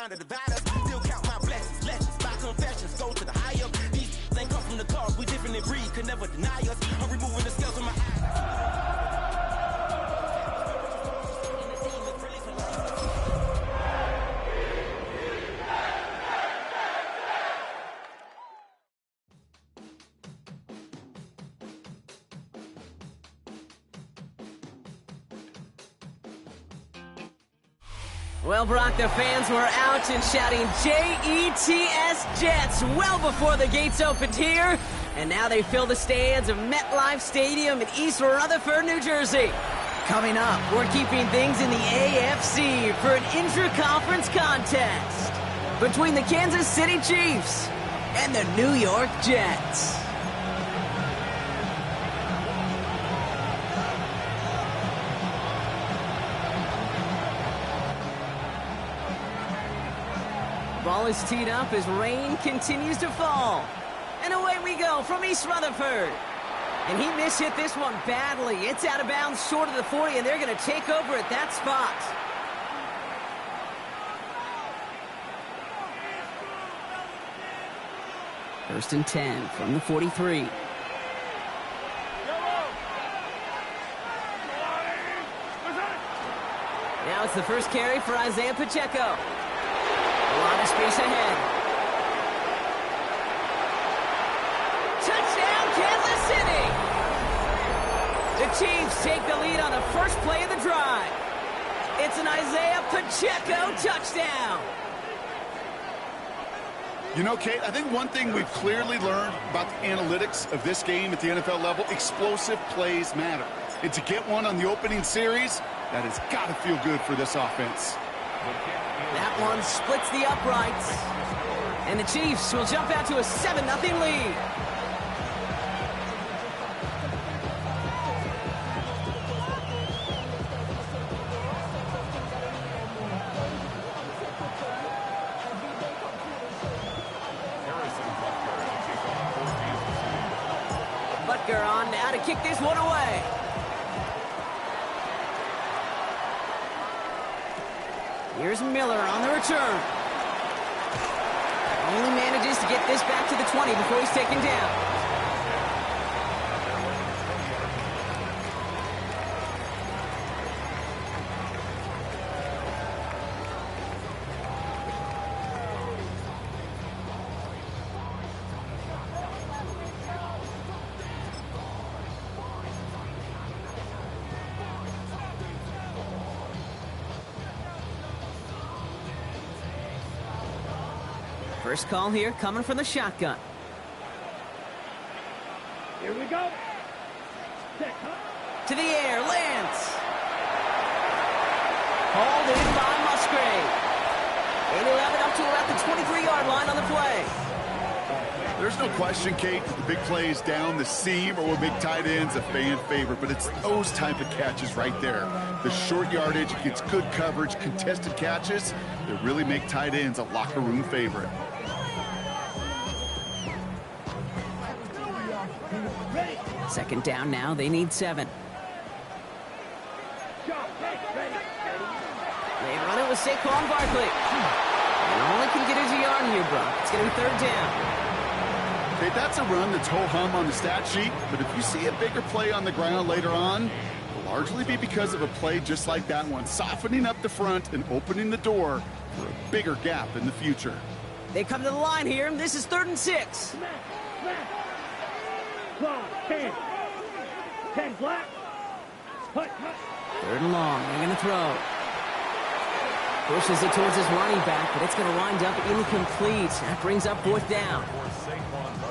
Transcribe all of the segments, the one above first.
trying to divide us. Still count my blessings, lessons, by confessions, go to the high up. These ain't come from the cars, we different in breed, could never deny us. I'm removing the scales from my eyes. Well, Brock, the fans were out and shouting J-E-T-S Jets well before the gates opened here. And now they fill the stands of MetLife Stadium in East Rutherford, New Jersey. Coming up, we're keeping things in the AFC for an intra-conference contest between the Kansas City Chiefs and the New York Jets. Ball is teed up as rain continues to fall. And away we go from East Rutherford. And he mishit this one badly. It's out of bounds short of the 40, and they're going to take over at that spot. First and 10 from the 43. Now it's the first carry for Isaiah Pacheco. A lot of space ahead. Touchdown, Kansas City! The Chiefs take the lead on the first play of the drive. It's an Isaiah Pacheco touchdown. You know, Kate, I think one thing we've clearly learned about the analytics of this game at the NFL level, explosive plays matter. And to get one on the opening series, that has got to feel good for this offense. That one splits the uprights. And the Chiefs will jump out to a 7-0 lead. Butker on now to kick this one away. Here's Miller on the return. Only manages to get this back to the 20 before he's taken down. First call here coming from the shotgun. Here we go. To the air, lands. Hauled in by Musgrave. 8-11 up to about the 23-yard line on the play. There's no question, Kate, the big plays down the seam or with big tight ends a fan favorite, but it's those type of catches right there. The short yardage gets good coverage, contested catches that really make tight ends a locker room favorite. Second down now, they need 7. They run it with Saquon Barkley. And only can get his yard here, Brock. It's going to be third down. Okay, that's a run that's ho-hum on the stat sheet, but if you see a bigger play on the ground later on, it'll largely be because of a play just like that one, softening up the front and opening the door for a bigger gap in the future. They come to the line here, and this is 3rd and 6. 10. 10 black. 3rd and long. They're going to throw. Pushes it towards his running back, but it's going to wind up incomplete. That brings up 4th down.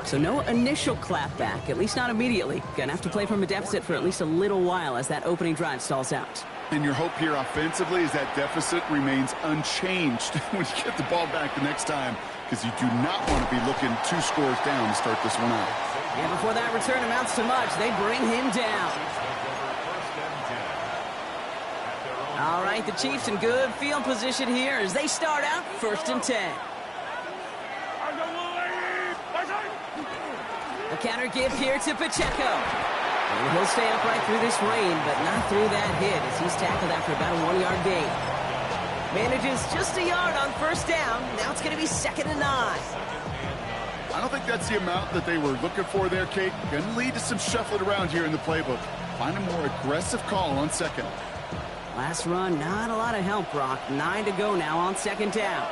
So no initial clapback, at least not immediately. Going to have to play from a deficit for at least a little while as that opening drive stalls out. And your hope here offensively is that deficit remains unchanged when you get the ball back the next time, because you do not want to be looking 2 scores down to start this one out. Yeah, before that return amounts to much, they bring him down. All right, the Chiefs in good field position here as they start out 1st and 10. A counter give here to Pacheco. And he'll stay upright through this rain, but not through that hit as he's tackled after about a 1-yard gain. Manages just a yard on first down. Now it's going to be 2nd and 9. I don't think that's the amount that they were looking for there, Kate. Going to lead to some shuffling around here in the playbook. Find a more aggressive call on 2nd. Last run, not a lot of help, Brock. 9 to go now on 2nd down.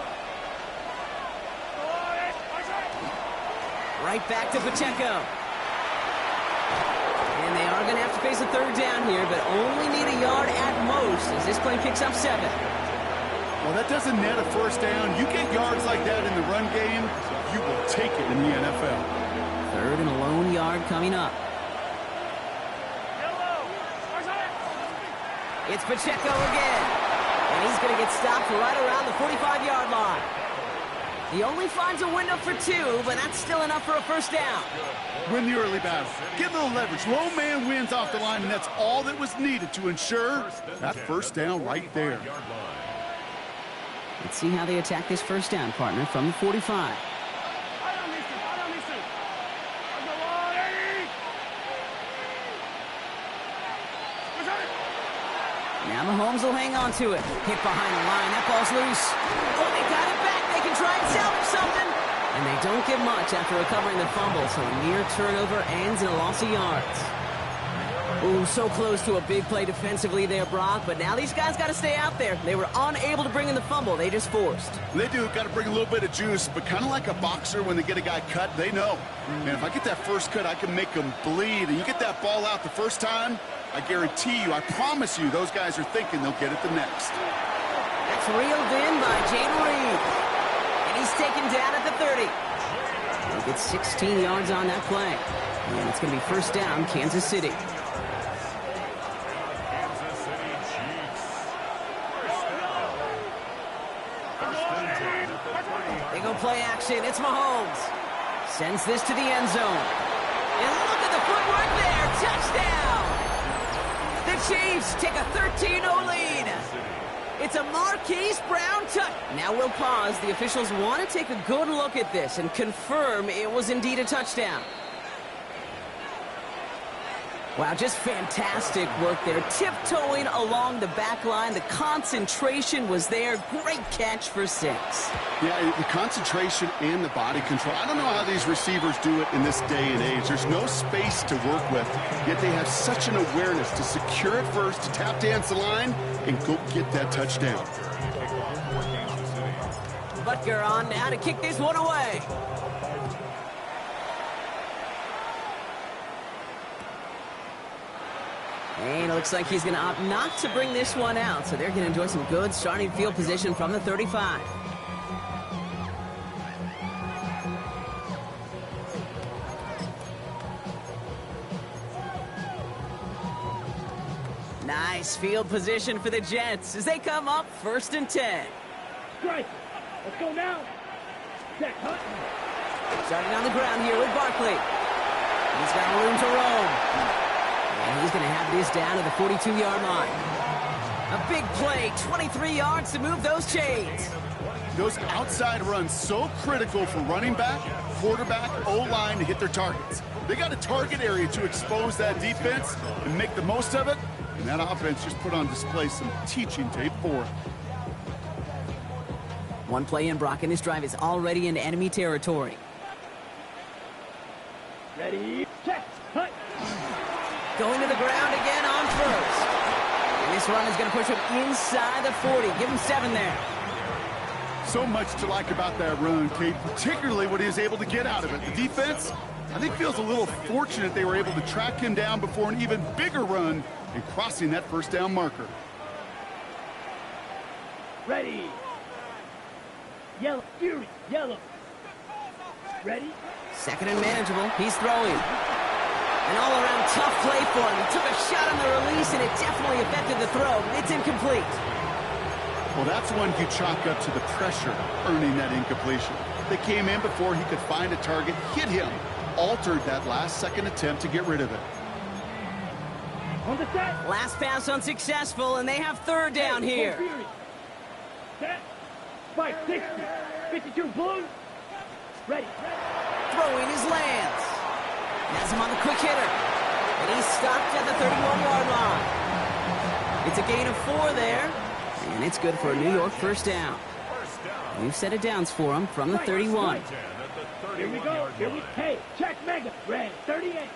Right back to Pacheco. And they are going to have to face a 3rd down here, but only need a yard at most as this play picks up 7. Well, that doesn't net a first down. You get yards like that in the run game, you will take it in the NFL. 3rd and a lone yard coming up. It's Pacheco again. And he's going to get stopped right around the 45-yard line. He only finds a window for 2, but that's still enough for a first down. Win the early battle. Get a little leverage. Low man wins off the line, and that's all that was needed to ensure that first down right there. Let's see how they attack this first down, partner, from the 45. Now Mahomes will hang on to it. Hit behind the line. That ball's loose. Oh, they got it back. They can try and salvage something. And they don't get much after recovering the fumble, so a near turnover ends in a loss of yards. Ooh, so close to a big play defensively there, Brock, but now these guys got to stay out there. They were unable to bring in the fumble. They just forced. They do. Got to bring a little bit of juice, but kind of like a boxer when they get a guy cut, they know. Man, if I get that first cut, I can make them bleed. And you get that ball out the first time, I guarantee you, I promise you, those guys are thinking they'll get it the next. That's reeled in by Jaden Reed. And he's taken down at the 30. He'll get 16 yards on that play. And it's going to be first down, Kansas City. They go play action. It's Mahomes. Sends this to the end zone. And look at the footwork there. Touchdown! The Chiefs take a 13-0 lead. It's a Marquise Brown touch. Now we'll pause. The officials want to take a good look at this and confirm it was indeed a touchdown. Wow, just fantastic work there. Tiptoeing along the back line. The concentration was there. Great catch for 6. Yeah, the concentration and the body control. I don't know how these receivers do it in this day and age. There's no space to work with, yet they have such an awareness to secure it first, to tap dance the line, and go get that touchdown. Butker on now to kick this one away. And it looks like he's going to opt not to bring this one out, so they're going to enjoy some good starting field position from the 35. Nice field position for the Jets as they come up 1st and 10. Strike. Let's go now. Check, Hunt. Starting on the ground here with Barkley. He's got room to roam. And he's going to have this down to the 42-yard line. A big play, 23 yards to move those chains. Those outside runs so critical for running back, quarterback, O-line to hit their targets. They got a target area to expose that defense and make the most of it. And that offense just put on display some teaching tape for it. One play in, Brock, and this drive is already into enemy territory. Ready, check, Hunt. Going to the ground again on first. And this run is going to push him inside the 40. Give him 7 there. So much to like about that run, Kate, particularly what he was able to get out of it. The defense, I think, feels a little fortunate they were able to track him down before an even bigger run and crossing that first down marker. Ready. Yellow, fury, yellow. Ready. 2nd and manageable. He's throwing. An all-around tough play for him. He took a shot on the release, and it definitely affected the throw. It's incomplete. Well, that's one you chalk up to the pressure earning that incompletion. They came in before he could find a target, hit him, altered that last-second attempt to get rid of it. On the set. Last pass unsuccessful, and they have 3rd down here. Set. 560. 52 blue. Ready. Throwing his lands. Has him on the quick hitter. And he's stopped at the 31-yard line. It's a gain of 4 there. And it's good for a New York first down. New set of downs for him from the 31. Here we go. Hey, check mega. Red, 38.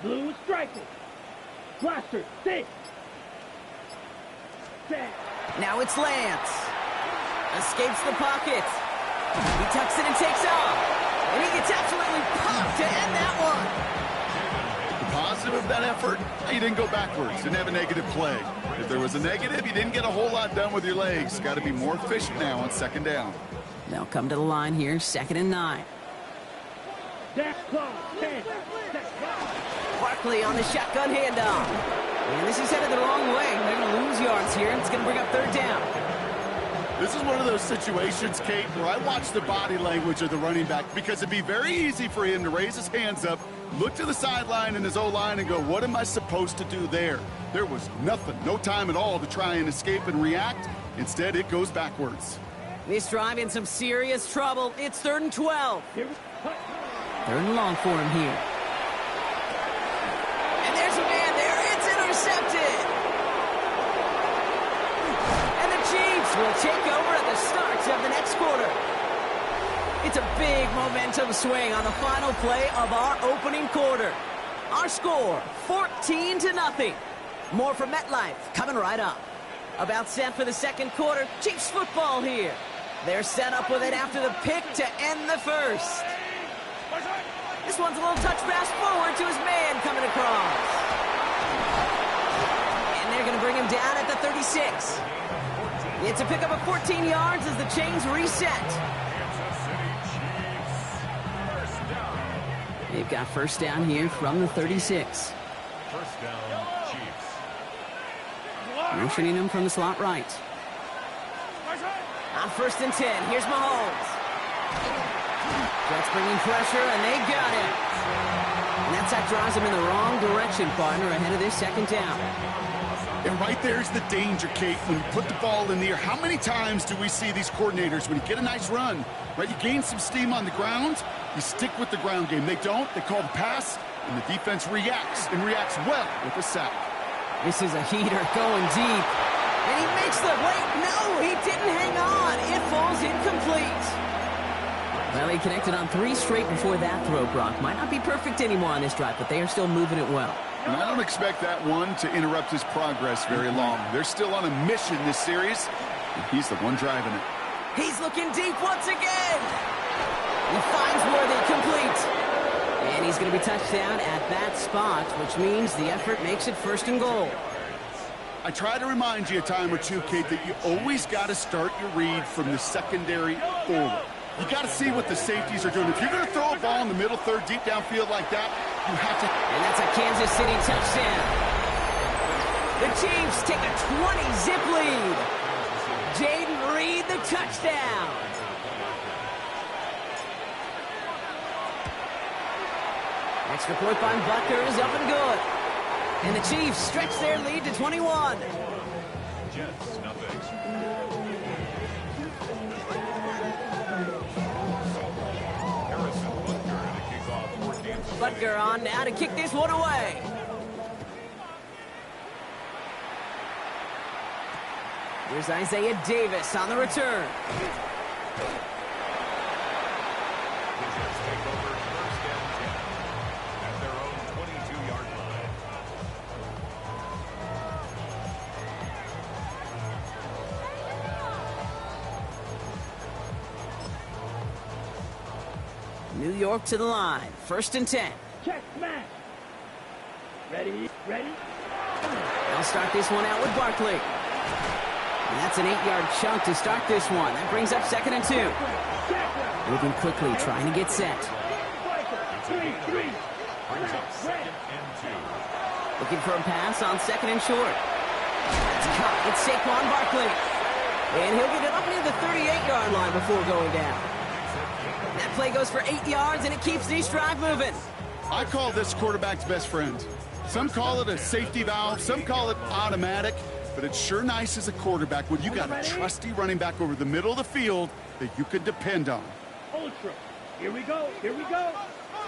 Blue striker. Blaster, 6. Set. Now it's Lance. Escapes the pocket. He tucks it and takes off. And he gets absolutely popped to end that one. The positive of that effort, you didn't go backwards, didn't have a negative play. If there was a negative, you didn't get a whole lot done with your legs. Got to be more efficient now on second down. They'll come to the line here, 2nd and 9. Dash close, 10. Barkley on the shotgun handoff. And this is headed the wrong way. They're going to lose yards here. It's going to bring up 3rd down. This is one of those situations, Kate, where I watch the body language of the running back because it'd be very easy for him to raise his hands up, look to the sideline and his O-line and go, what am I supposed to do there? There was nothing, no time at all to try and escape and react. Instead, it goes backwards. This drive in some serious trouble. It's 3rd and 12. 3rd and long for him here. And there's a man there. It's intercepted. And the Chiefs will take over at the start of the next quarter. It's a big momentum swing on the final play of our opening quarter. Our score, 14-0. More from MetLife coming right up. About set for the 2nd quarter. Chiefs football here. They're set up with it after the pick to end the 1st. This one's a little touch pass forward to his man coming across. And they're going to bring him down at the 36. It's a pickup of 14 yards as the chains reset. They've got 1st down here from the 36. 1st down, Chiefs. Motioning him from the slot right. On 1st and 10, here's Mahomes. Jets bringing pressure, and they got him. And that drives him in the wrong direction, partner, ahead of this 2nd down. And right there's the danger, Kate, when you put the ball in the air. How many times do we see these coordinators, when you get a nice run, right, you gain some steam on the ground, you stick with the ground game. They don't, they call the pass, and the defense reacts, and reacts well with a sack. This is a heater going deep. And he makes the, wait, no, he didn't hang on. It falls incomplete. Well, he connected on 3 straight before that throw, Brock. Might not be perfect anymore on this drive, but they are still moving it well. And I don't expect that one to interrupt his progress very long. They're still on a mission this series, and he's the one driving it. He's looking deep once again. He finds Worthy complete. And he's going to be touchdown at that spot, which means the effort makes it 1st and goal. I try to remind you a time or two, Kate, that you always got to start your read from the secondary forward. You got to see what the safeties are doing. If you're going to throw a ball in the middle third, deep downfield like that, you have to. And that's a Kansas City touchdown. The Chiefs take a 20-zip lead. Jaden Reed, the touchdown. Extra point by Butker is up and good. And the Chiefs stretch their lead to 21. Jets, nothing. Butker on now to kick this one away. Here's Isaiah Davis on the return. At their own 22-yard line. New York to the line. 1st and 10. Check smash. Ready? They'll start this one out with Barkley. And that's an 8-yard chunk to start this one. That brings up 2nd and 2. Moving quickly, trying to get set. Looking for a pass on 2nd and short. It's caught. It's Saquon Barkley. And he'll get it up near the 38-yard line before going down. That play goes for 8 yards, and it keeps this drive moving. I call this quarterback's best friend. Some call it a safety valve, some call it automatic, but it's sure nice as a quarterback when you got a trusty running back over the middle of the field that you can depend on. Ultra. Here we go.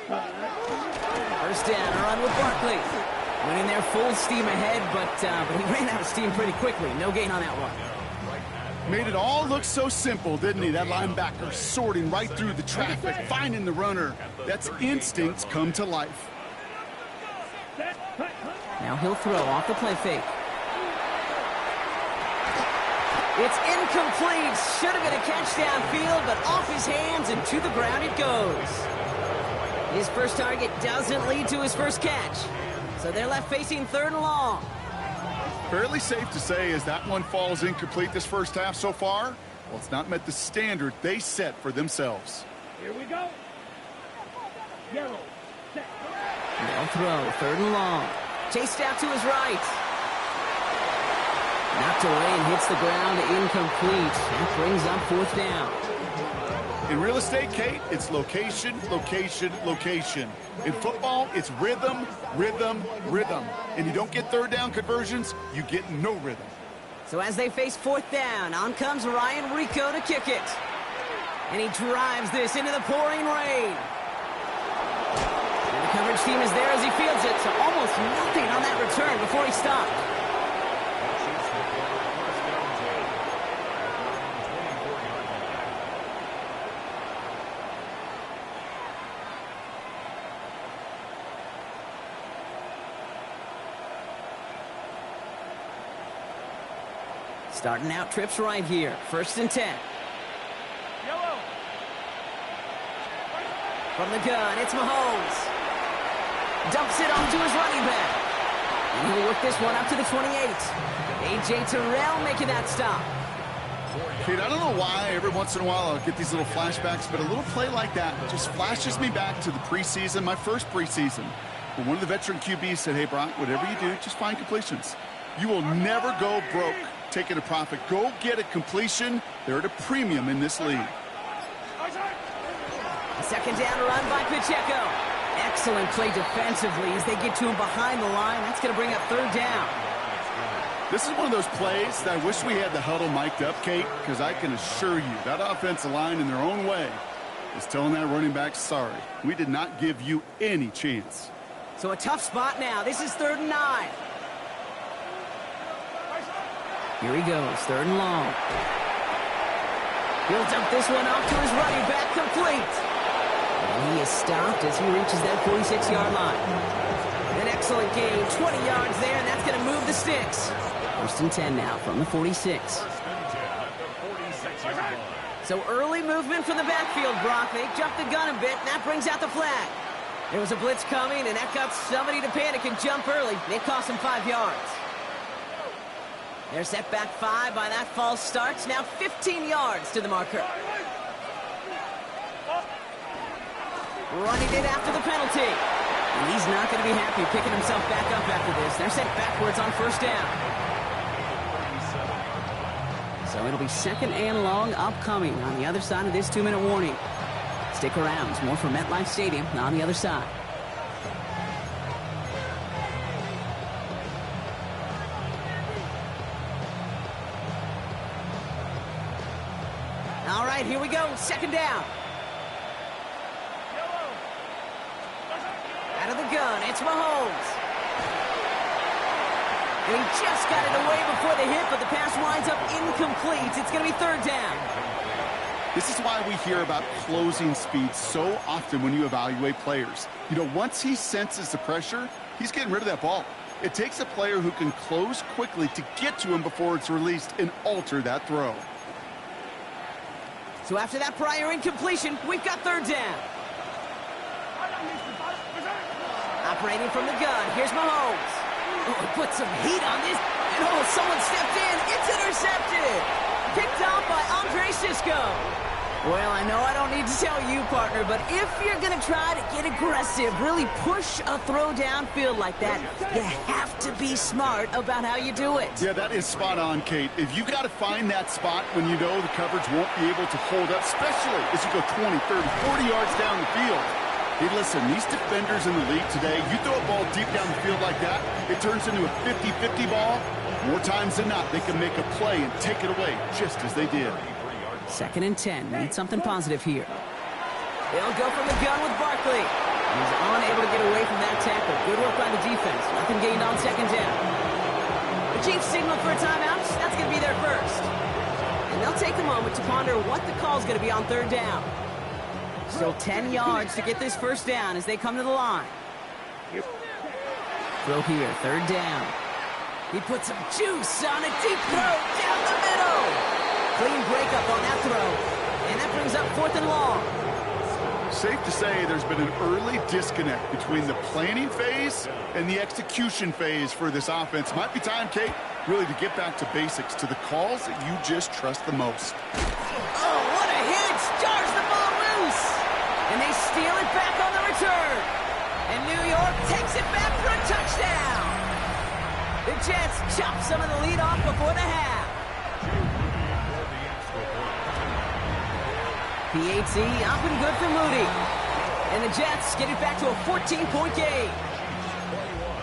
First down, a run with Barkley. Went in there full steam ahead, but he ran out of steam pretty quickly. No gain on that one. Made it all look so simple, didn't he? That linebacker sorting right through the traffic, finding the runner. That's instincts come to life. Now he'll throw off the play fake. It's incomplete. Should have been a catch downfield, but off his hands and to the ground it goes. His first target doesn't lead to his first catch. So they're left facing 3rd and long. Fairly safe to say as that one falls incomplete this first half so far, well, it's not met the standard they set for themselves. Here we go. Yellow. Set. They'll throw 3rd and long. Chased out to his right. Knocked away and hits the ground, incomplete. That brings up 4th down. In real estate, Kate, it's location, location, location. In football, it's rhythm, rhythm, rhythm. And you don't get 3rd down conversions, you get no rhythm. So as they face 4th down, on comes Ryan Rico to kick it. And he drives this into the pouring rain. And the coverage team is there as he fields it, so almost nothing on that return before he stopped. Starting out trips right here. 1st and 10. Yellow. From the gun, it's Mahomes. Dumps it off to his running back. And he'll work this one up to the 28. A.J. Terrell making that stop. Kate, I don't know why every once in a while I'll get these little flashbacks, but a little play like that just flashes me back to the preseason, my first preseason. When one of the veteran QBs said, hey, Brock, whatever you do, just find completions. You will never go broke taking a profit. Go get a completion. They're at a premium in this league. A 2nd down run by Pacheco. Excellent play defensively as they get to him behind the line. That's going to bring up 3rd down. This is one of those plays that I wish we had the huddle mic'd up, Kate, because I can assure you that offensive line in their own way is telling that running back, sorry, we did not give you any chance. So a tough spot now. This is 3rd and 9. Here he goes, 3rd and long. He'll dump this one off to his running back, complete. And he is stopped as he reaches that 46-yard line. An excellent gain, 20 yards there, and that's going to move the sticks. 1st and 10 now from the 46. So early movement from the backfield, Brock. They jumped the gun a bit, and that brings out the flag. There was a blitz coming, and that got somebody to panic and jump early. It cost him 5 yards. They're set back 5 by that false start. Now 15 yards to the marker. Running it after the penalty. And he's not going to be happy picking himself back up after this. They're sent backwards on 1st down. So it'll be 2nd and long upcoming on the other side of this 2-minute warning. Stick around. More from MetLife Stadium on the other side. All right, here we go. 2nd down. Out of the gun, it's Mahomes. And he just got it away before the hit, but the pass winds up incomplete. It's going to be 3rd down. This is why we hear about closing speed so often when you evaluate players. You know, once he senses the pressure, he's getting rid of that ball. It takes a player who can close quickly to get to him before it's released and alter that throw. So after that prior incompletion, we've got 3rd down. Operating from the gun, here's Mahomes. Oh, put some heat on this, and someone stepped in. It's intercepted. Picked off by Andre Sisco. Well, I know I don't need to tell you, partner, but if you're going to try to get aggressive, really push a throw downfield like that, you have to be smart about how you do it. Yeah, that is spot on, Kate. If you got to find that spot when you know the coverage won't be able to hold up, especially as you go 20, 30, 40 yards down the field. Hey, listen, these defenders in the league today, you throw a ball deep down the field like that, it turns into a 50-50 ball. More times than not, they can make a play and take it away, just as they did. 2nd and 10. Need something positive here. They'll go from the gun with Barkley. He's unable to get away from that tackle. Good work by the defense. Nothing gained on second down. The Chiefs signal for a timeout. That's going to be their first. And they'll take a moment to ponder what the call is going to be on third down. Still 10 yards to get this first down as they come to the line. Throw here, third down. He puts some juice on a deep throw down the middle. Clean breakup on that throw. And that brings up 4th and long. Safe to say there's been an early disconnect between the planning phase and the execution phase for this offense. Might be time, Kate, really to get back to basics, to the calls that you just trust the most. Oh, what a hit! Jars the ball loose! And they steal it back on the return. And New York takes it back for a touchdown. The Jets chop some of the lead off before the half. PAT up and good for Moody. And the Jets get it back to a 14-point game. 21,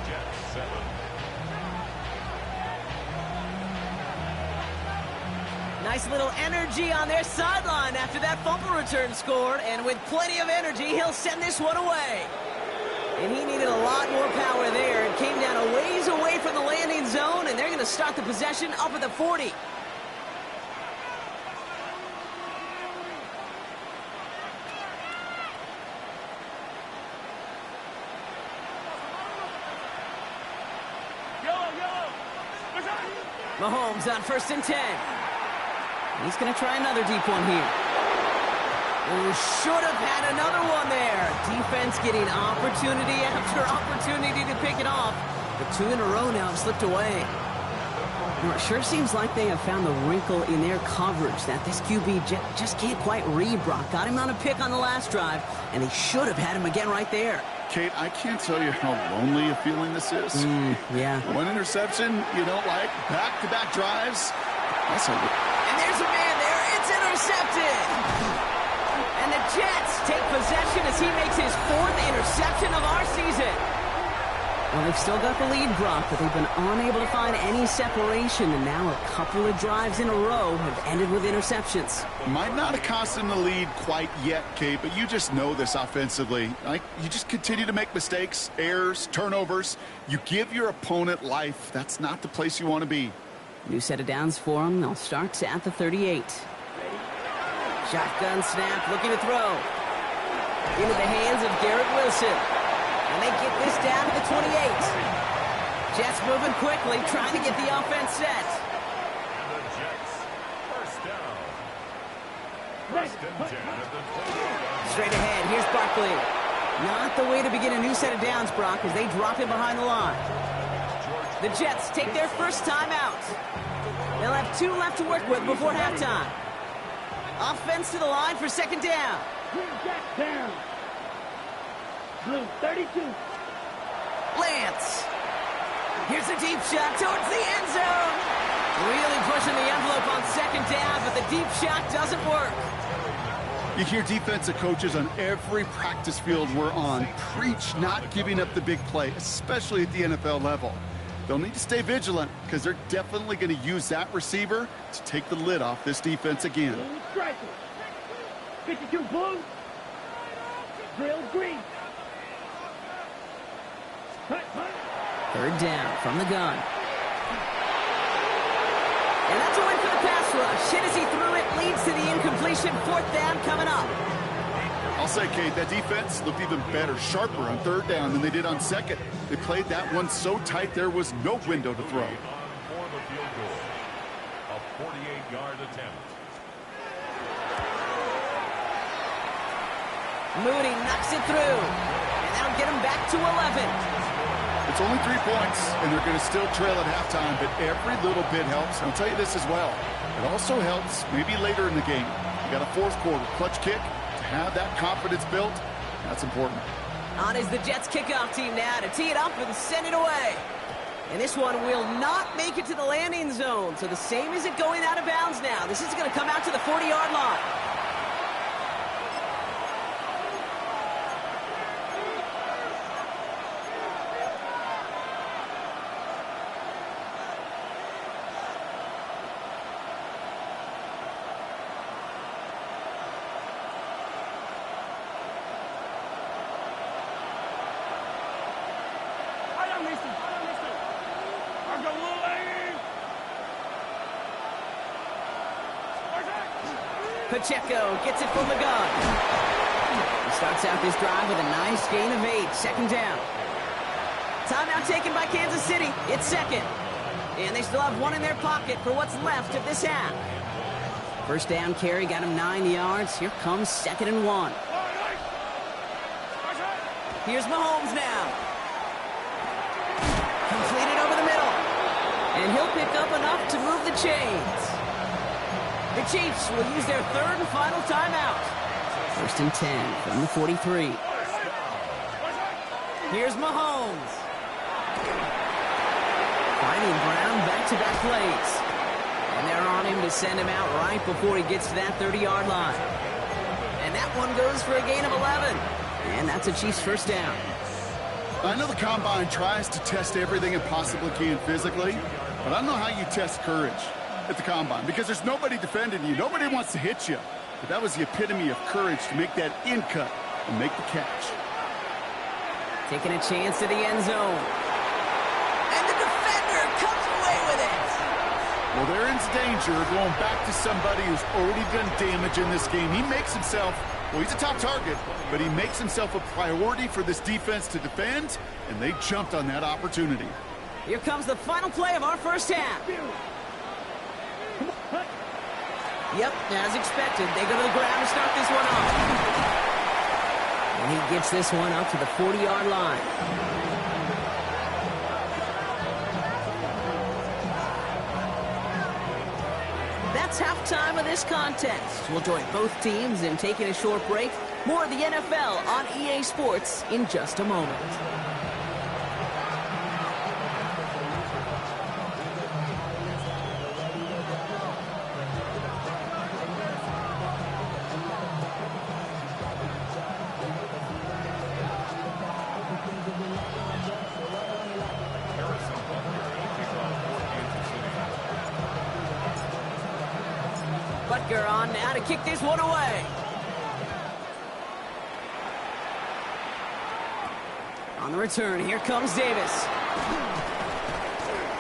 Jets 7. Nice little energy on their sideline after that fumble return scored. And with plenty of energy, he'll send this one away. And he needed a lot more power there. It came down a ways away from the landing zone, and they're going to start the possession up at the 40. Mahomes on 1st and 10. He's going to try another deep one here. Ooh, should have had another one there. Defense getting opportunity after opportunity to pick it off. But 2 in a row now have slipped away. Well, it sure seems like they have found the wrinkle in their coverage that this QB just can't quite read Brock. Got him on a pick on the last drive, and they should have had him again right there. Kate, I can't tell you how lonely a feeling this is. Yeah. One interception you don't like, back-to-back drives. And there's a man there. It's intercepted. And the Jets take possession as he makes his 4th interception of our season. Well, they've still got the lead, Brock, but they've been unable to find any separation, and now a couple of drives in a row have ended with interceptions. Might not have cost them the lead quite yet, Kate, but you just know this offensively. You just continue to make mistakes, errors, turnovers. You give your opponent life. That's not the place you want to be. New set of downs for them. They'll start at the 38. Shotgun snap, looking to throw. Into the hands of Garrett Wilson. And they get this down to the 28. Jets moving quickly, trying to get the offense set. And the Jets, first down. First and 10 at the 20. Straight ahead, here's Barkley. Not the way to begin a new set of downs, Brock, as they drop him behind the line. The Jets take their first time out. They'll have 2 left to work with before halftime. Offense to the line for second down. Down. Blue 32. Lance. Here's a deep shot towards the end zone. Really pushing the envelope on second down, but the deep shot doesn't work. You hear defensive coaches on every practice field we're on preach not giving up the big play, especially at the NFL level. They'll need to stay vigilant because they're definitely going to use that receiver to take the lid off this defense again. Blue striker. 52 blue. Drill green. Third down from the gun. And that's a win for the pass rush. Hit as he threw it, leads to the incompletion. 4th down coming up. I'll say, Kate, that defense looked even better, sharper on third down than they did on second. They played that one so tight there was no window to throw. For the field goal. A 48-yard attempt. Moody knocks it through. And that'll get him back to 11. It's only 3 points, and they're going to still trail at halftime, but every little bit helps. I'll tell you this as well. It also helps maybe later in the game. You got a 4th quarter clutch kick. To have that confidence built, that's important. On is the Jets kickoff team now to tee it up and send it away. And this one will not make it to the landing zone. So the same as it going out of bounds now. This is going to come out to the 40-yard line. Pacheco gets it from the gun. He starts out this drive with a nice gain of 8. Second down. Timeout taken by Kansas City. It's second. And they still have one in their pocket for what's left of this half. First down carry got him 9 yards. Here comes 2nd and 1. Here's Mahomes now. Completed over the middle. And he'll pick up enough to move the chains. The Chiefs will use their 3rd and final timeout. 1st and 10 from the 43. Here's Mahomes. Finding Brown back-to-back plays. And they're on him to send him out right before he gets to that 30-yard line. And that one goes for a gain of 11. And that's a Chiefs first down. I know the Combine tries to test everything it possibly can physically, but I don't know how you test courage at the Combine, because there's nobody defending you. Nobody wants to hit you. But that was the epitome of courage to make that in cut and make the catch. Taking a chance to the end zone. And the defender comes away with it. Well, they're in danger of going back to somebody who's already done damage in this game. He makes himself, well, he's a top target, but he makes himself a priority for this defense to defend, and they jumped on that opportunity. Here comes the final play of our first half. Yep, as expected, they go to the ground to start this one off. And he gets this one up to the 40-yard line. That's halftime of this contest. We'll join both teams in taking a short break. More of the NFL on EA Sports in just a moment. Butker on now to kick this one away. On the return, here comes Davis.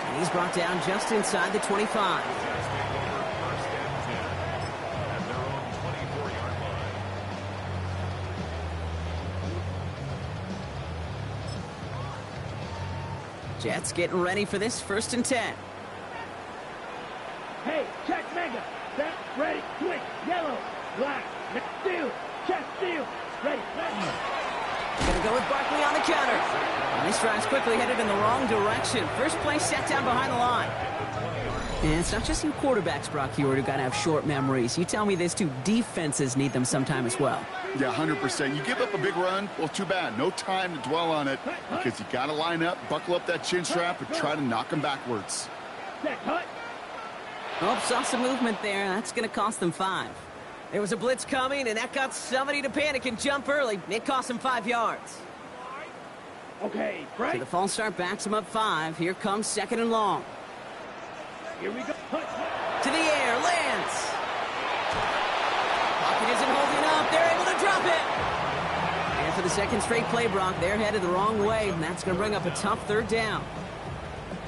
And he's brought down just inside the 25. Jets getting ready for this 1st and 10. Hey, check mega. Set, ready, switch, yellow, black, steal, check, steal, ready, Gonna go with Barkley on the counter. And this drive's quickly headed in the wrong direction. First play set down behind the line. And it's not just you quarterbacks, Brock Hewitt, who gotta have short memories. You tell me this too, defenses need them sometime as well. Yeah, 100%. You give up a big run, well, too bad. No time to dwell on it, because you gotta line up, buckle up that chin strap, and try to knock them backwards. set, cut. Oh, saw some movement there. That's going to cost them 5. There was a blitz coming, and that got somebody to panic and jump early. It cost them 5 yards. Okay, So right. the false start backs them up 5. Here comes 2nd and long. Here we go. To the air, lands. Pocket isn't holding up. They're able to drop it. And for the second straight play, Brock, they're headed the wrong way, and that's going to bring up a tough 3rd down.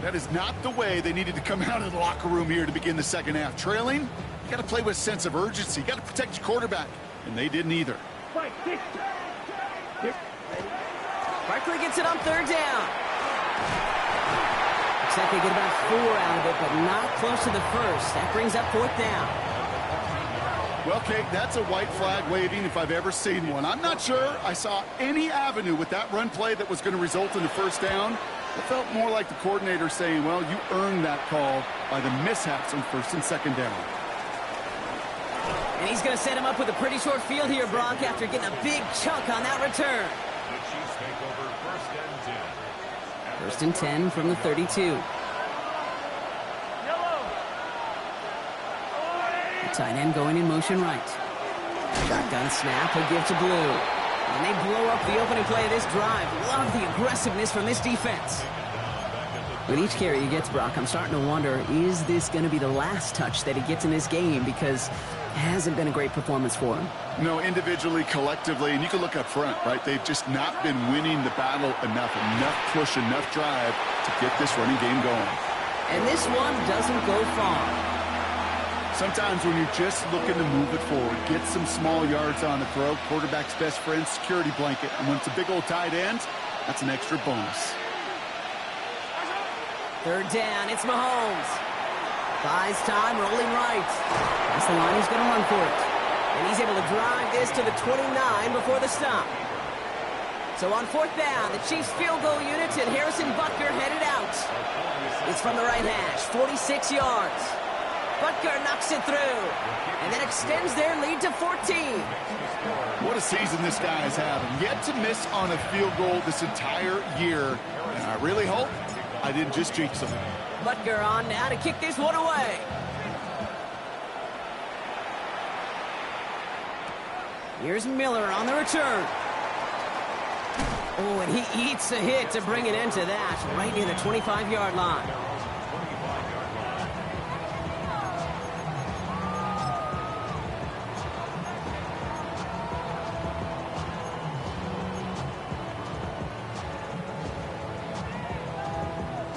That is not the way they needed to come out of the locker room here to begin the second half. Trailing, you got to play with a sense of urgency. You got to protect your quarterback, and they didn't either. Fight, 6. Here. Barkley gets it on 3rd down. Looks like they get about 4 out of it, but not close to the first. That brings up 4th down. Well, Kate, that's a white flag waving if I've ever seen one. I'm not sure I saw any avenue with that run play that was going to result in a 1st down. It felt more like the coordinator saying, well, you earned that call by the mishaps on 1st and 2nd down. And he's going to set him up with a pretty short field here, Brock, after getting a big chunk on that return. The Chiefs take over 1st and 10. 1st and 10 from the 32. The tight end going in motion right. Shotgun snap, he'll give to Blue. And they blow up the opening play of this drive. Love the aggressiveness from this defense. With each carry he gets, Brock, I'm starting to wonder, is this going to be the last touch that he gets in this game? Because it hasn't been a great performance for him. No, individually, collectively, and you can look up front, right? They've just not been winning the battle enough push, enough drive to get this running game going. And this one doesn't go far. Sometimes when you're just looking to move it forward, get some small yards on the throw, quarterback's best friend, security blanket. And when it's a big old tight end, that's an extra bonus. Third down, it's Mahomes. Buys time, rolling right. That's the line, he's going to run for it. And he's able to drive this to the 29 before the stop. So on fourth down, the Chiefs field goal unit and Harrison Butker headed out. It's from the right hash, 46 yards. Butker knocks it through, and that extends their lead to 14. What a season this guy is having. Yet to miss on a field goal this entire year. And I really hope I didn't just jinx him. Butker on now to kick this one away. Here's Miller on the return. Oh, and he eats a hit to bring an end to that, right near the 25-yard line.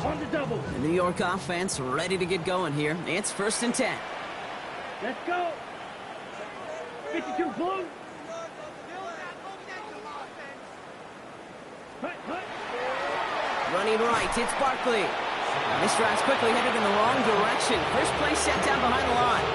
On the double. The New York offense ready to get going here. It's 1st and 10. Let's go. 52 blue. Running right, it's Barkley. This drive's quickly headed in the wrong direction. First play set down behind the line.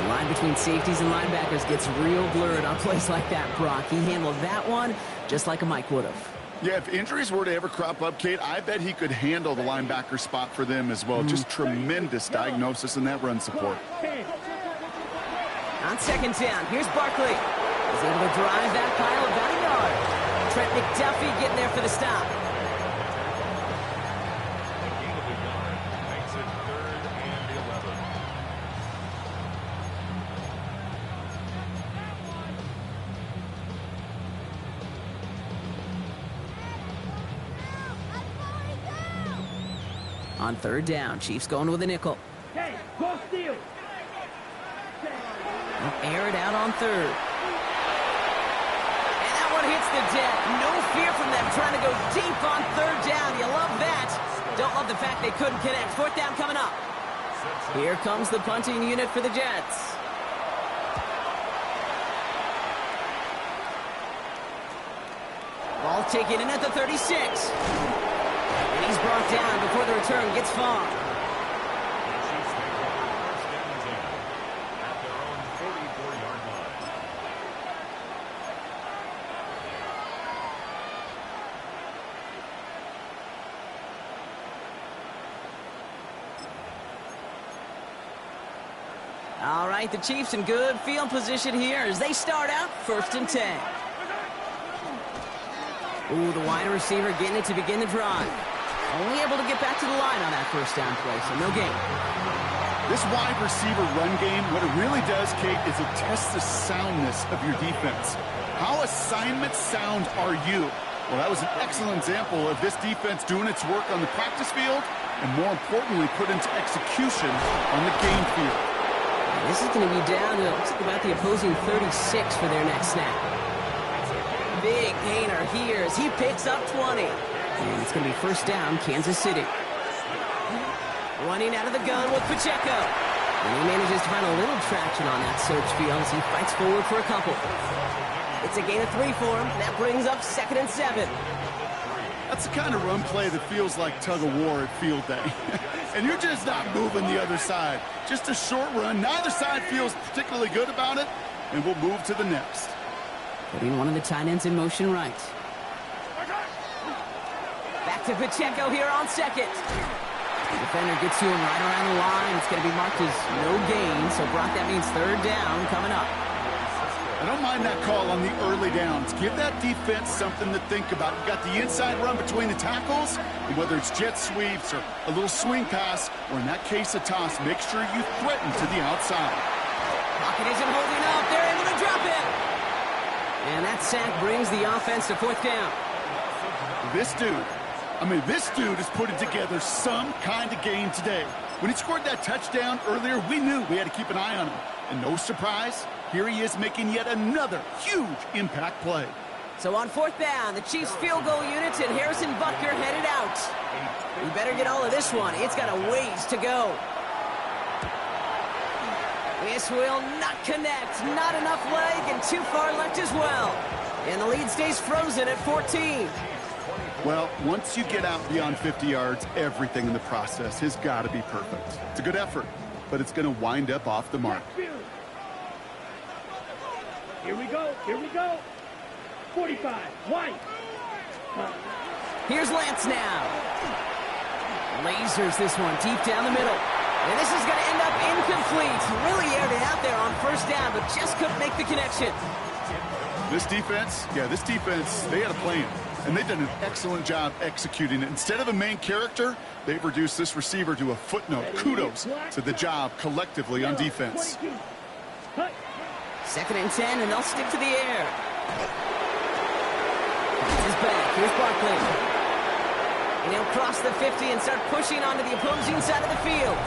The line between safeties and linebackers gets real blurred on plays like that, Brock. He handled that one just like a Mike would have. Yeah, if injuries were to ever crop up, Kate, I bet he could handle the linebacker spot for them as well. Just tremendous diagnosis in that run support. On 2nd down, here's Barkley. He's able to drive that pile about a yard. Trent McDuffie getting there for the stop. Makes it 3rd and 11. On 3rd down, Chiefs going with a nickel. Hey, go steal. Air it out on 3rd. And that one hits the deck. No fear from them trying to go deep on 3rd down. You love that. Don't love the fact they couldn't connect. 4th down coming up. Here comes the punting unit for the Jets. Ball taken in at the 36. And he's brought down before the return gets far. All right, the Chiefs in good field position here as they start out 1st and 10. Ooh, the wide receiver getting it to begin the drive. Only able to get back to the line on that 1st down play, so no gain. This wide receiver run game, what it really does, Kate, is it tests the soundness of your defense. How assignment sound are you? Well, that was an excellent example of this defense doing its work on the practice field and, more importantly, put into execution on the game field. This is going to be down to, looks like about the opposing 36 for their next snap. Big gainer here as he picks up 20. And it's going to be 1st down, Kansas City. Running out of the gun with Pacheco. And he manages to find a little traction on that search field as he fights forward for a couple. It's a gain of 3 for him. That brings up 2nd and 7. That's the kind of run play that feels like tug-of-war at field day. And you're just not moving the other side. Just a short run. Neither side feels particularly good about it, and we'll move to the next. Putting one of the tight ends in motion right. Back to Pacheco here on 2nd. The defender gets to him right around the line. It's going to be marked as no gain, so Brock, that means 3rd down coming up. I don't mind that call on the early downs. Give that defense something to think about. You've got the inside run between the tackles, and whether it's jet sweeps or a little swing pass, or in that case a toss, make sure you threaten to the outside. Pocket isn't holding up. They're able to drop it. And that sack brings the offense to 4th down. This dude is putting together some kind of game today. When he scored that touchdown earlier, we knew we had to keep an eye on him. And no surprise, here he is making yet another huge impact play. So on 4th down, the Chiefs field goal units and Harrison Butker headed out. You better get all of this one. It's got a ways to go. This will not connect. Not enough leg and too far left as well. And the lead stays frozen at 14. Well, once you get out beyond 50 yards, everything in the process has got to be perfect. It's a good effort, but it's going to wind up off the mark. Here we go. Here we go. 45. White. Here's Lance now. Lasers this one deep down the middle. And this is going to end up incomplete. Really aired it out there on first down, but just couldn't make the connection. This defense, they had a plan. And they've done an excellent job executing it. Instead of a main character, they've reduced this receiver to a footnote. Kudos to the job collectively on defense. 2nd and 10, and they'll stick to the air. He's back. Here's Barkley. And he'll cross the 50 and start pushing onto the opposing side of the field.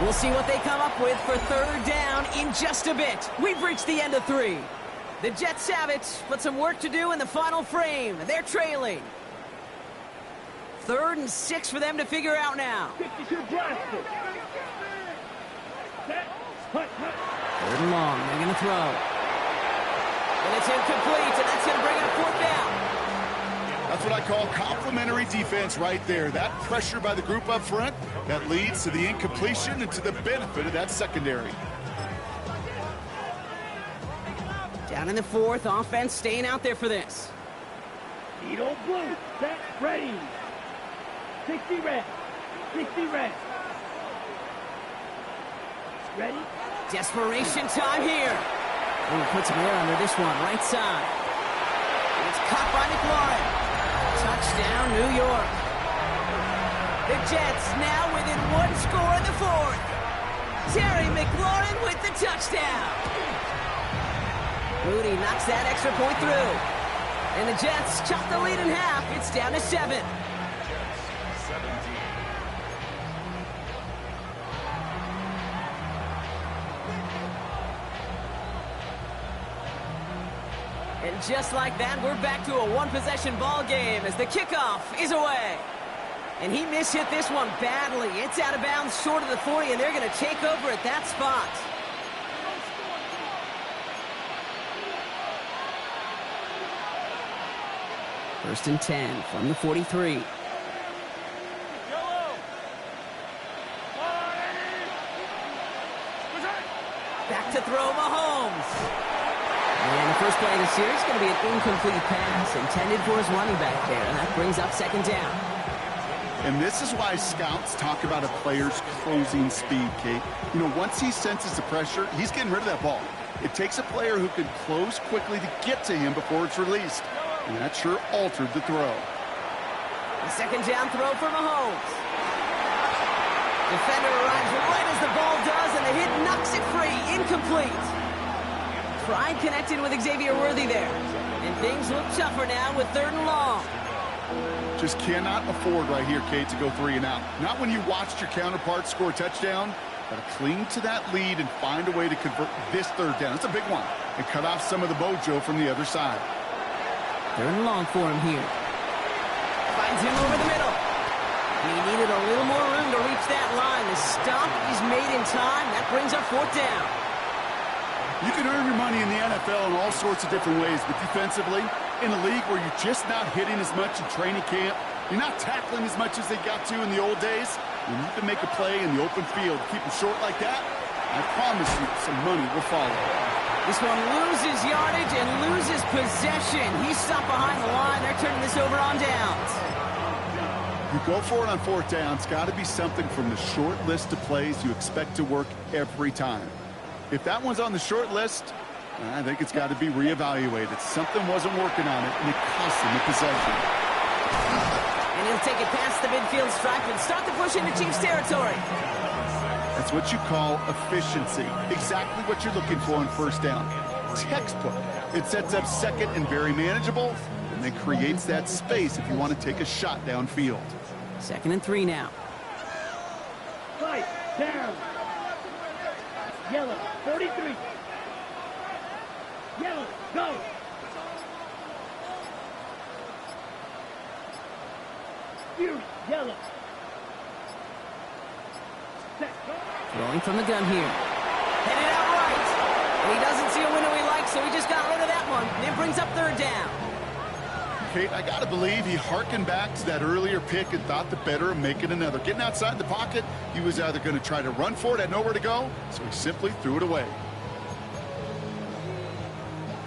We'll see what they come up with for 3rd down in just a bit. We've reached the end of 3. The Jets have it, but some work to do in the final frame. They're trailing. 3rd and 6 for them to figure out now. 52 drafted. Set. 3rd and long. They're going to throw. And it's incomplete, and that's going to bring up 4th down. That's what I call complimentary defense right there. That pressure by the group up front, that leads to the incompletion and to the benefit of that secondary. Down in the 4th, offense staying out there for this. Edo blue, set, ready. 60 red, 60 red. Ready? Desperation time here. Ooh, put some air under this one, right side. It's caught by McLaurin. Touchdown, New York. The Jets now within 1 score in the 4th. Terry McLaurin with the touchdown. Moody knocks that extra point through. And the Jets chop the lead in half. It's down to 7. And just like that, we're back to a one-possession ball game as the kickoff is away. And he mishit this one badly. It's out of bounds short of the 40, and they're going to take over at that spot. First and 10 from the 43. Back to throw Mahomes. And the first play of the series is going to be an incomplete pass intended for his running back there. And that brings up 2nd down. And this is why scouts talk about a player's closing speed, Kate. You know, once he senses the pressure, he's getting rid of that ball. It takes a player who can close quickly to get to him before it's released. And that sure altered the throw. The 2nd down throw for Mahomes. Defender arrives right as the ball does, and the hit knocks it free. Incomplete. Pride connected with Xavier Worthy there. And things look tougher now with 3rd and long. Just cannot afford right here, Kate, to go 3 and out. Not when you watched your counterpart score a touchdown. Got to cling to that lead and find a way to convert this 3rd down. It's a big one. And cut off some of the mojo from the other side. 3rd and long for him here. Finds him over the middle. He needed a little more room to reach that line. The stop is made in time. That brings up 4th down. You can earn your money in the NFL in all sorts of different ways, but defensively, in a league where you're just not hitting as much in training camp, you're not tackling as much as they got to in the old days, when you can make a play in the open field, keep them short like that, I promise you some money will follow. This one loses yardage and loses possession. He's stopped behind the line. They're turning this over on downs. You go for it on 4th down. It's got to be something from the short list of plays you expect to work every time. If that one's on the short list, I think it's got to be reevaluated. Something wasn't working on it, and it cost him the possession. And he'll take it past the midfield stripe and start the push into Chiefs territory. That's what you call efficiency. Exactly what you're looking for on 1st down. Textbook. It sets up 2nd and very manageable, and then creates that space if you want to take a shot downfield. 2nd and 3 now. Fight, down. Yellow, 43. Yellow, go. Fury, yellow. Set, go. Throwing from the gun here. Headed out right. And he doesn't see a window he likes, so he just got rid of that one. And it brings up third down. Kate, I got to believe he hearkened back to that earlier pick and thought the better of making another. Getting outside the pocket, he was either going to try to run for it, had nowhere to go, so he simply threw it away.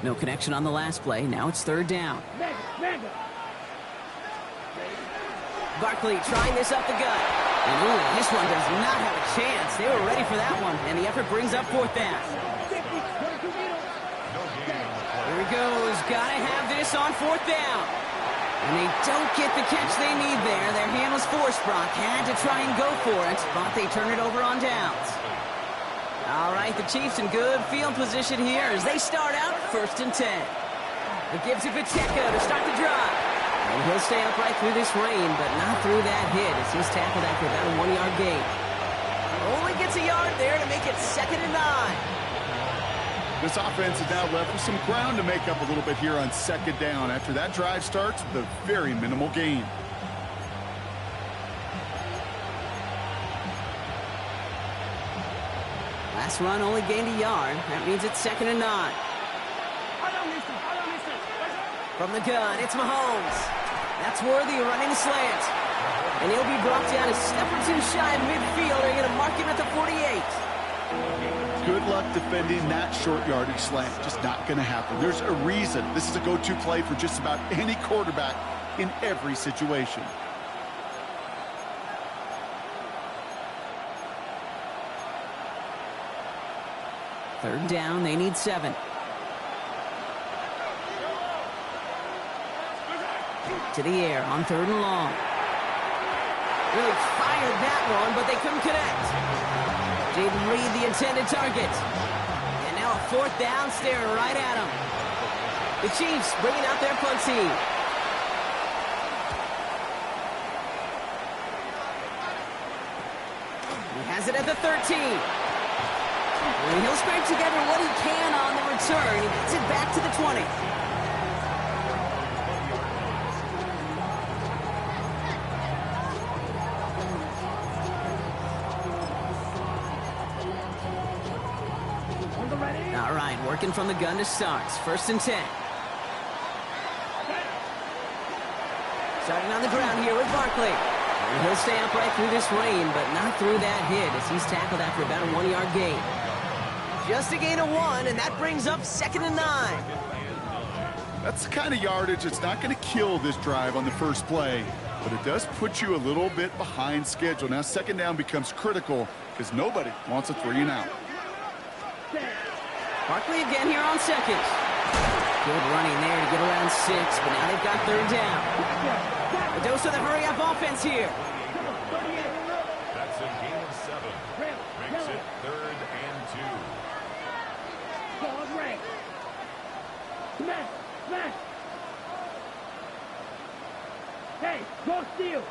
No connection on the last play. Now it's third down. Barkley trying this up the gut. And ooh, this one does not have a chance. They were ready for that one, and the effort brings up fourth down. Here he goes. Gotta have this on fourth down. And they don't get the catch they need there. Their hand was forced, Brock. Had to try and go for it, but they turn it over on downs. All right, the Chiefs in good field position here as they start out 1st and 10. It gives it Pacheco to start the drive. And he'll stay upright through this rain, but not through that hit as he's tackled after about a 1-yard gain. Only gets a yard there to make it 2nd and 9. This offense is now left with some ground to make up a little bit here on 2nd down after that drive starts with a very minimal gain. Last run only gained a yard. That means it's 2nd and 9. From the gun, it's Mahomes. That's Worthy running the slant. And he'll be brought down a step or two shy of midfield. They're going to mark him at the 48. Good luck defending that short yardage slant. Just not going to happen. There's a reason this is a go-to play for just about any quarterback in every situation. Third down, they need 7. To the air on 3rd and long. Really fired that one, but they couldn't connect. Didn't read the intended target. And now a 4th down, staring right at him. The Chiefs bringing out their punt team. He has it at the 13. And he'll scrape together what he can on the return. He gets it back to the 20. All right, working from the gun to start. 1st and 10. Starting on the ground here with Barkley. And he'll stay upright through this rain, but not through that hit as he's tackled after about a 1-yard gain. Just a gain of 1, and that brings up 2nd and 9. That's the kind of yardage that's not going to kill this drive on the first play, but it does put you a little bit behind schedule. Now 2nd down becomes critical because nobody wants a 3 and out. Barkley again here on 2nd. Good running there to get around 6, but now they've got 3rd down. A dose of the hurry-up offense here. That's a gain of 7. Makes it 3rd and 2. Smash! Hey, go steal!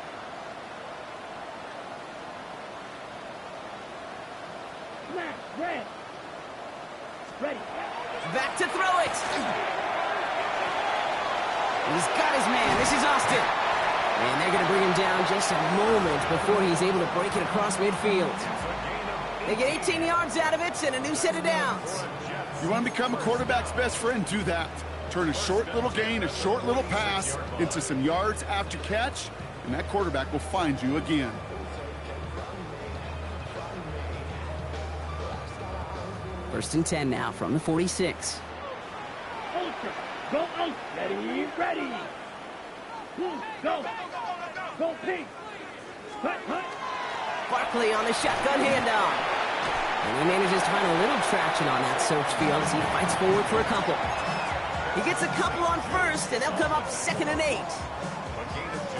Smash, red! Ready. Back to throw it. He's got his man. This is Austin. And they're going to bring him down just a moment before he's able to break it across midfield. They get 18 yards out of it and a new set of downs. You want to become a quarterback's best friend? Do that. Turn a short little gain, a short little pass into some yards after catch, and that quarterback will find you again. First and 10 now from the 46. Ultra. Go out. Ready. Go. Go pink. Hut. Barkley on the shotgun handoff. And he manages to find a little traction on that search field as he fights forward for a couple. He gets a couple on first, and they'll come up 2nd and 8.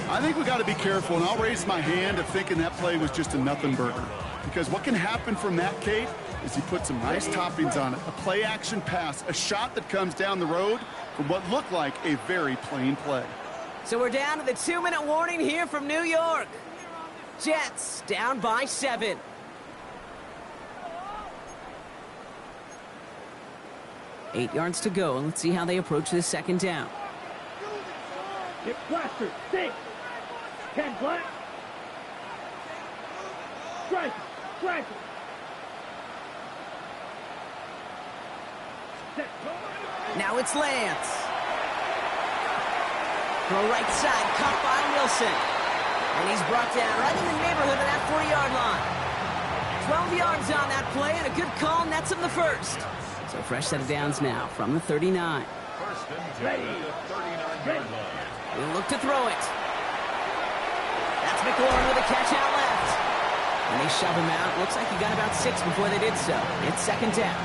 I think we got to be careful, and I'll raise my hand of thinking that play was just a nothing burger. Because what can happen from that, Kate, is he put some nice toppings on it. A play-action pass, a shot that comes down the road from what looked like a very plain play. So we're down to the 2-minute warning here from New York. Jets down by 7. Eight yards to go, and let's see how they approach this 2nd down. Get plastered. 6. 10 black. Strike. Now it's Lance. Throw right side, caught by Wilson. And he's brought down right in the neighborhood of that 40-yard line. 12 yards on that play, and a good call nets him the first. So fresh set of downs now from the 39. First and 10 at the 39-yard line. He'll look to throw it. That's McLaurin with a catch out left. And they shove him out. Looks like he got about 6 before they did so. It's second down.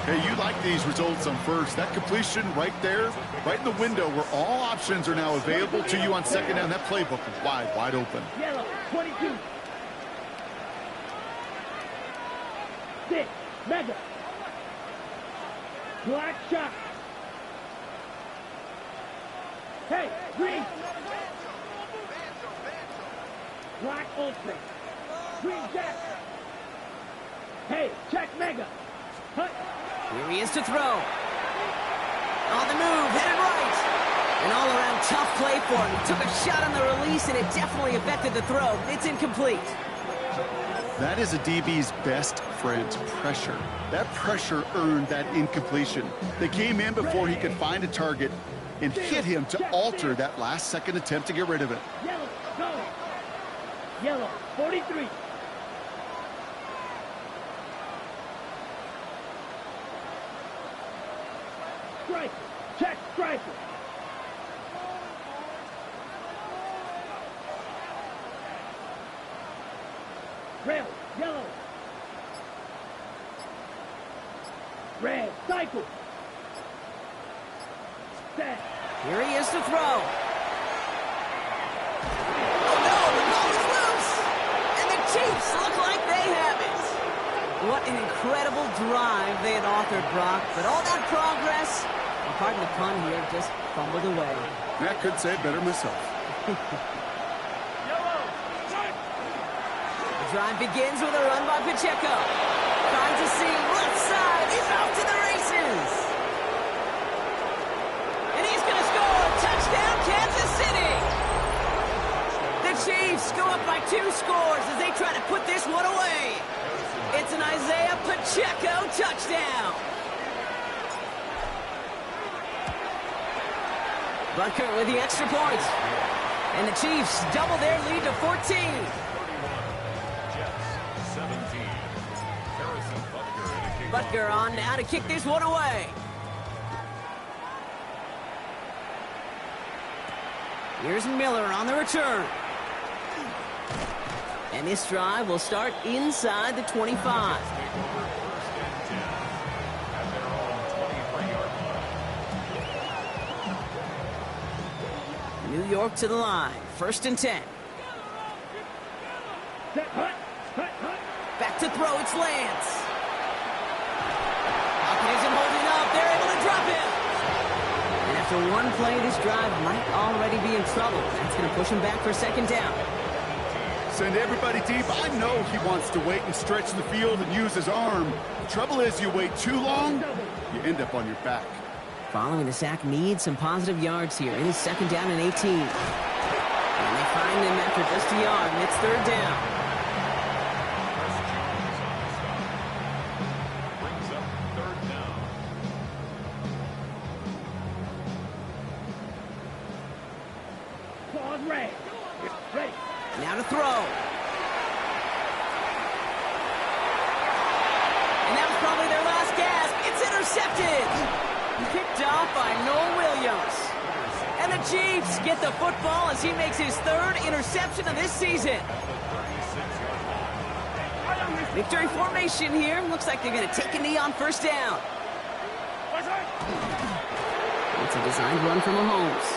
Hey, you like these results on first. That completion right there, right in the window where all options are now available to you on second down. That playbook is wide open. Yellow, 22. 6, Mega. Black shot. Hey, green. Black ultra. Green jack. Hey, check Mega. Hut. Here he is to throw. On the move, headed right. An all-around tough play for him. He took a shot on the release, and it definitely affected the throw. It's incomplete. That is a DB's best friend, pressure. That pressure earned that incompletion. They came in before he could find a target and hit him to alter that last-second attempt to get rid of it. Yellow, go. Yellow, 43. Striker, check striker. Red, yellow. Red, cycle. Set. Here he is to throw. Oh no, the ball is loose! And the Chiefs look like they have it. What an incredible drive they had authored, Brock. But all that progress, and pardon the pun here, just fumbled away. I could say it better myself. The drive begins with a run by Pacheco. Finds a seam, left side, he's off to the races. And he's going to score. Touchdown, Kansas City. The Chiefs go up by 2 scores as they try to put this one away. It's an Isaiah Pacheco touchdown. Butker with the extra point. And the Chiefs double their lead to 14. 31. Jets, 17. Harrison Butker in a kickoff. Butker on now to kick this one away. Here's Miller on the return. And this drive will start inside the 25. Take over first and 10 at their own 23-yard line. New York to the line. First and 10. Set, hut, hut, hut. Back to throw. It's Lance. Hopkins isn't holding up. They're able to drop him. And after one play, this drive might already be in trouble. That's going to push him back for second down. Send everybody deep. I know he wants to wait and stretch the field and use his arm. The trouble is you wait too long, you end up on your back. Following the sack needs some positive yards here. It is second down and 18. And they find him after just a yard, and it's third down. Brings up third down. Claws red. Ready. Now to throw. And that was probably their last gasp. It's intercepted. Picked off by Noel Williams. And the Chiefs get the football as he makes his third interception of this season. Victory formation here. Looks like they're going to take a knee on first down. It's a designed run from Mahomes.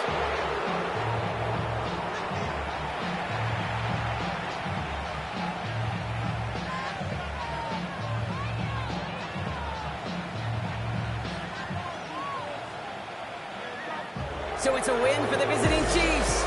So it's a win for the visiting Chiefs.